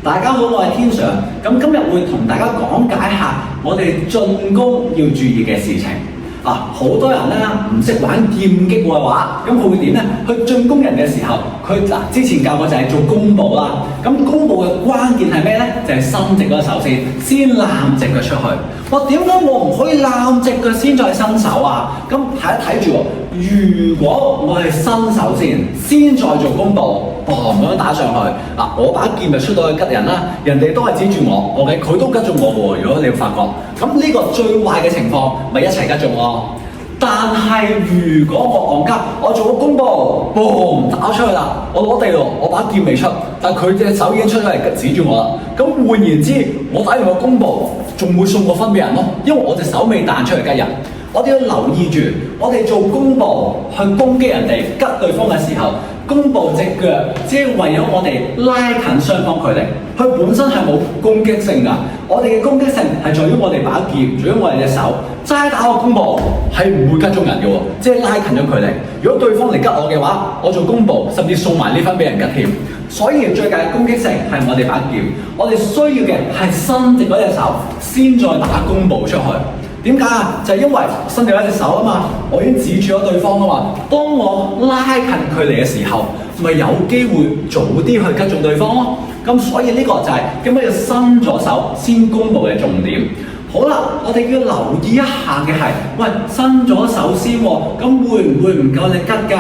大家好，我係天上。咁今日會同大家講解下我哋進攻要注意嘅事情。好多人咧唔識玩劍擊嘅話，咁佢會點咧？去進攻人嘅時候，佢之前教過就係做弓步啦。咁弓步嘅關鍵係咩咧？就係伸直嗰手先攬直佢出去。點解我唔可以攬直佢先再伸手啊？咁睇住喎。如果我係伸手先再做弓步，咁樣打上去，我把劍就出到去吉人啦，人哋都係指住我，OK，佢都吉中我喎。如果你發覺，咁呢個最壞嘅情況，咪一齊吉中我。但係如果我戇吉，我做個弓步，打出去啦，我攞地咯，我把劍未出，但係佢隻手已經出咗嚟指住我啦。咁換言之，我打完個弓步，仲會送個分俾人咯，因為我隻手未彈出嚟吉人。我哋要留意住，我哋做弓步去攻擊人哋、吉對方嘅時候，弓步隻腳只係為咗我哋拉近雙方距離，佢本身係冇攻擊性㗎。我哋嘅攻擊性係在於我哋把劍，在於我哋隻手。齋打個弓步係唔會吉中人嘅喎，即係拉近咗距離。如果對方嚟吉我嘅話，我做弓步甚至送埋呢分俾人吉添。所以最大嘅攻擊性係我哋把劍，我哋需要嘅係伸直嗰隻手先再打弓步出去。點解啊？就係因為伸直一隻手啊嘛，我已經指住咗對方啊嘛。當我拉近距離嘅時候，咪有機會早啲去擊中對方咯。咁所以呢個就係點解要伸咗手先弓步嘅重點。好啦，我哋要留意一下嘅係，伸咗手先喎，咁會唔會唔夠力吉㗎？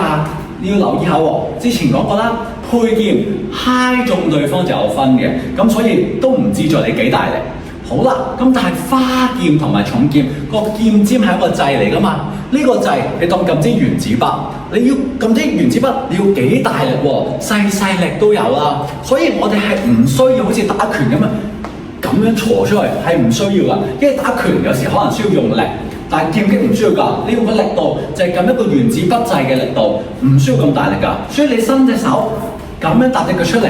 你要留意下喎。之前講過啦，配劍揩中對方就有分嘅，咁所以都唔志在你幾大力。好啦，咁但係花劍同埋重劍個劍尖係一個掣嚟㗎嘛？呢個掣你當撳支原子筆，你要撳支原子筆，你要幾大力喎？細力都有啦。所以我哋係唔需要好似打拳咁樣挫出去，係唔需要㗎。因為打拳有時可能需要用力，但係劍擊唔需要㗎。你用嘅力度就係撳一個原子筆掣嘅力度，唔需要咁大力㗎。所以你伸隻手咁樣搭隻腳出嚟，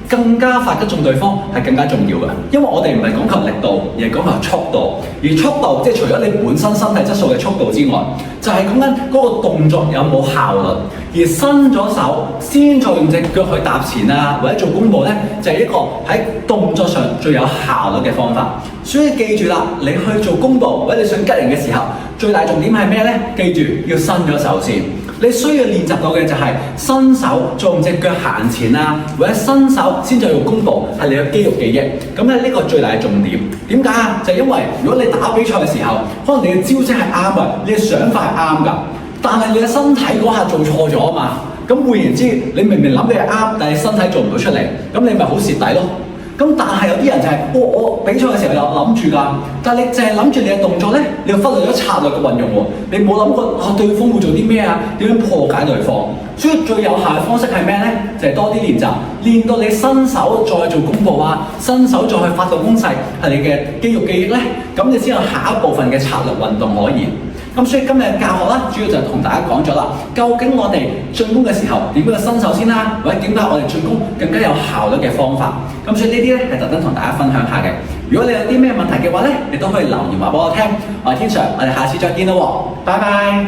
更加發擊中對方係更加重要嘅，因為我哋唔係講求力度，而係講求速度。而速度即係除咗你本身身體質素嘅速度之外，就係講緊嗰個動作有冇效率。而伸咗手先再用隻腳去踏前啊，或者做弓步咧，就係一個喺動作上最有效率嘅方法。所以記住啦，你去做弓步或者你想吉人嘅時候，最大重點係咩咧？記住要伸咗手先。你需要練習到嘅就係伸手再用隻腳行前啊，或者伸手先再用弓步，係你嘅肌肉記憶。咁咧呢個最大嘅重點。點解啊？就係因為如果你打比賽嘅時候，可能你嘅招式係啱嘅，你嘅想法係啱㗎，但係你嘅身體嗰下做錯咗啊嘛。咁換言之，你明明諗嘅係啱，但係身體做唔到出嚟，咁你咪好蝕底咯。咁但係有啲人就係、我比賽嘅時候有諗住㗎，但係你淨係諗住你嘅動作咧，你又忽略咗策略嘅運用喎。你冇諗過對方會做啲咩啊？點樣破解對方？所以最有效嘅方式係咩咧？就係多啲練習，練到你伸手再做弓步啊，伸手再去發動攻勢，係你嘅肌肉記憶咧，咁你先有下一部分嘅策略運動可言。咁所以今日嘅教學啦，主要就同大家講咗啦，究竟我哋進攻嘅時候點樣伸手先啦，或者點解我哋進攻更加有效率嘅方法。咁所以呢啲咧係特登同大家分享下嘅。如果你有啲咩問題嘅話咧，你都可以留言話俾我聽。我係天上，我哋下次再見啦喎，拜拜。